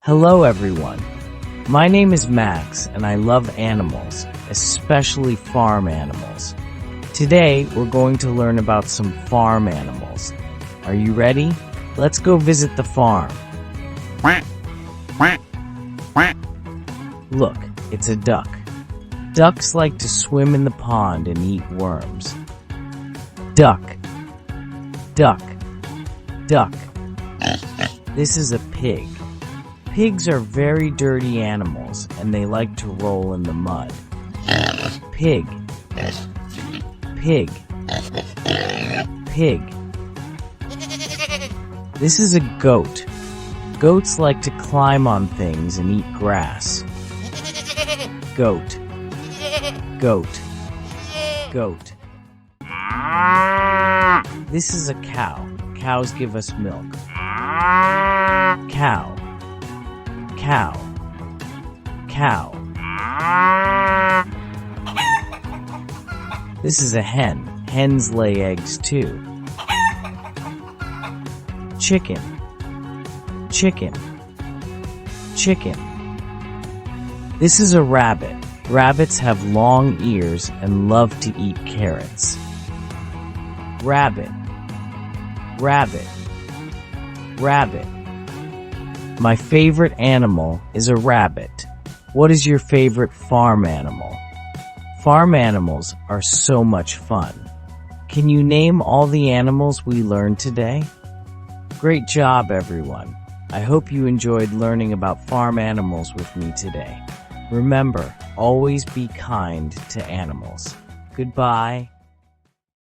Hello everyone. My name is Max and I love animals, especially farm animals. Today we're going to learn about some farm animals. Are you ready? Let's go visit the farm. Look, it's a duck. Ducks like to swim in the pond and eat worms. Duck. Duck. Duck. This is a pig. Pigs are very dirty animals and they like to roll in the mud. Pig. Pig. Pig. This is a goat. Goats like to climb on things and eat grass. Goat. Goat. Goat. This is a cow. Cows give us milk. Cow. Cow. Cow. This is a hen. Hens lay eggs too. Chicken. Chicken. Chicken. This is a rabbit. Rabbits have long ears and love to eat carrots. Rabbit. Rabbit. Rabbit. My favorite animal is a rabbit. What is your favorite farm animal? Farm animals are so much fun. Can you name all the animals we learned today? Great job, everyone. I hope you enjoyed learning about farm animals with me today. Remember, always be kind to animals. Goodbye.